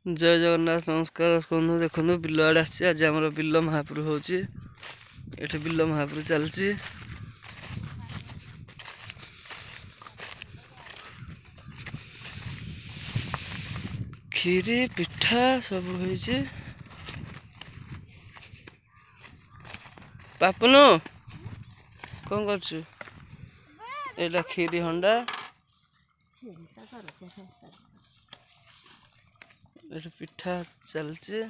जय जगन्नाथ नमस्कार बंधु देखो बिल आड़े आज आम बिल महापुर हो बिल महापुर चलती खीरी पिठा सब हो पापुनु कौन कर खीरी हंडा पिठा चलचे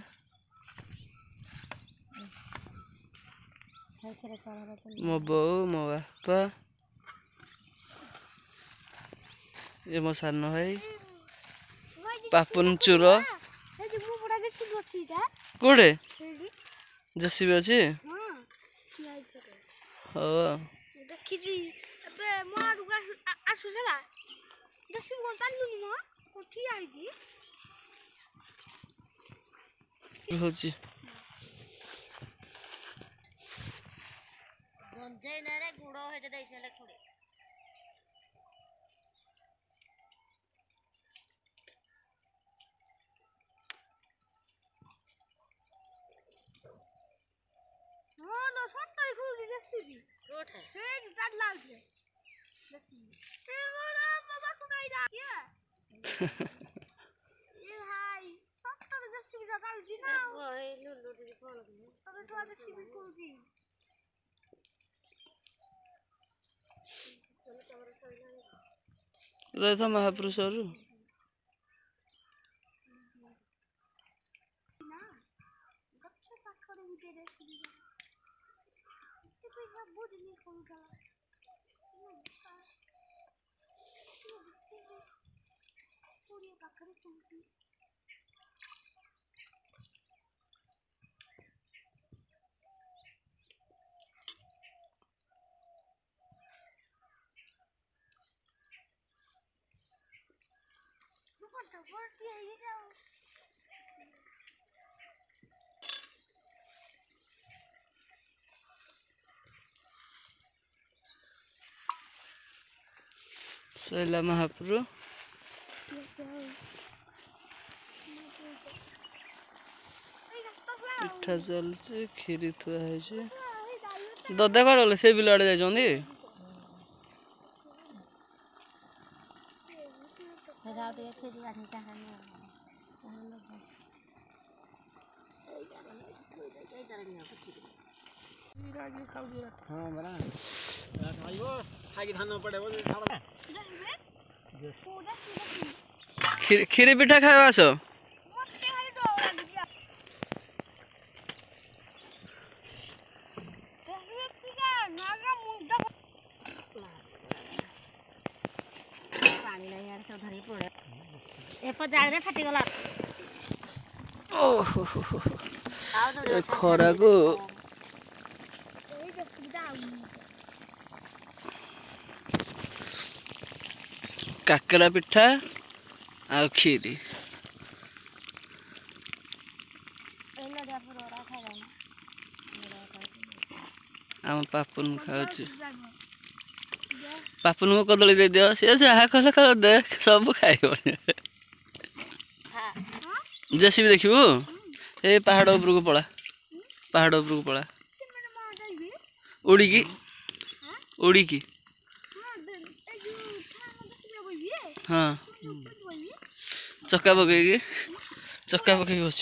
मो बो मो बापा ये मो सान भाई पापुन चूर कोड़े जेसीबी अच्छी हाँ होची रही था महापुरुष सैला महापुर पिठा चलছে खीरी थुआ है ददा कड़ गले से बिल आड़े जाइछन्ती खीरी पिठा खावा आस खरा को काकरा पिठा आ खीरी आम पापुन खाऊ पापुन को कदली दे दियो सी जहाँ कहले कह देख सब खाइब जेसीबी देखिबू ए पहाड़ ऊपर को पड़ा पहाड़ ऊपर को पड़ा उड़ी की हाँ चक्का पकई बस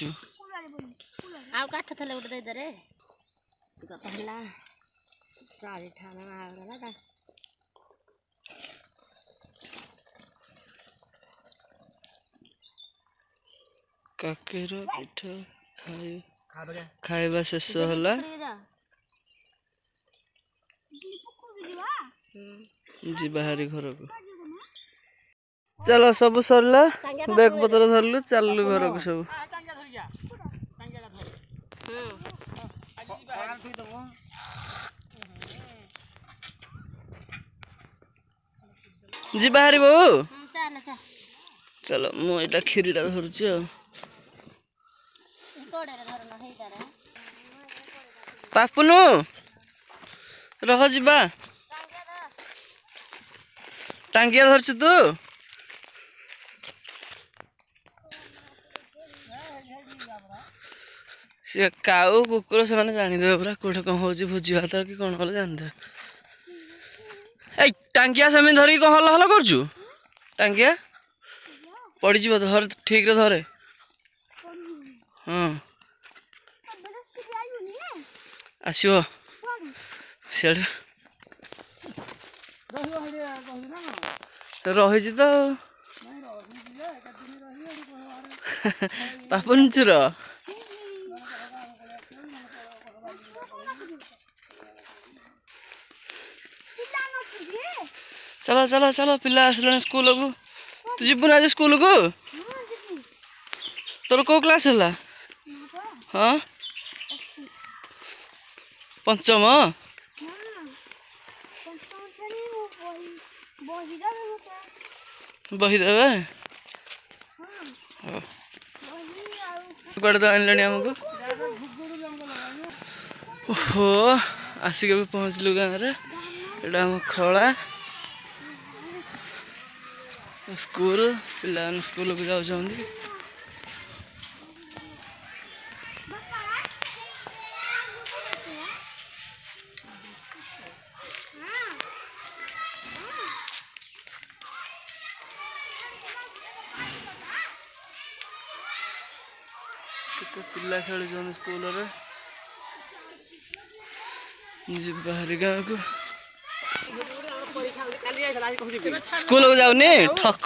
काकेर पिठा खाइबा शेष होला जी बाहरी घर को चलो सब सरला बैग पत्र धरलु चललु घर को सब जी बाहरी बाबू चलो मुझे खीरी धरुची पापुनु रह जा टांगिया धरछु तू ସେ କାଉ କୁକୁର ସେମାନେ ଜାଣିଦେବେ ପୁରା କୋଉଠି କଣ ହଉଛି ଭୋଜି ଭାତ କି କଣ କଲେ ଜାଣିଦେବେ। ଏଇ ଟାଙ୍ଗିଆ ସେମିତି ଧରିକି କଣ ହଲ ହଲ କରୁଛୁ? ଟାଙ୍ଗିଆ ପଡ଼ିଯିବ, ଧରେ ଠିକରେ ଧରେ। ହଁ ଆସିବ ସିଆଡ଼େ ରହିଛି ତ ପାପନଚୁର। चलो चलो चलो पिला आसले स्कूल को। तू जीवु ना आज स्कूल को? तोर को क्लास है? हाँ पंचम बही देवे कड़े तो आनलानी आमको। ओहो आसिक भी पहुँचलु गाँव रे। एटा हम खला स्कूल पिला स्कूल को जाउछंती। केते पिला खेलुछन स्कूल रे। बाहरी गाँव को स्कूल को जाऊनी ठक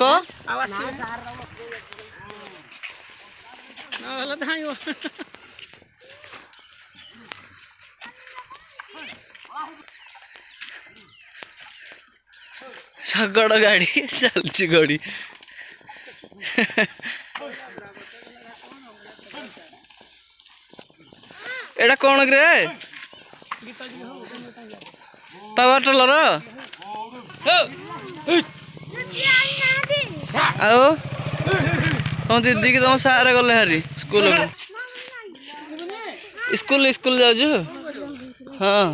शगड़ गाड़ी चलची गाड़ी। एटा कौन रे? पावर टेलर आओ तुम दीदी की तुम सारे गले हारी स्कूल को। स्कूल स्कूल जाऊ? हाँ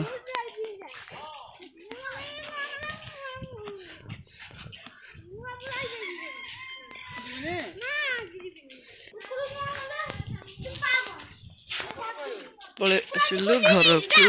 पले आसिलु घर को।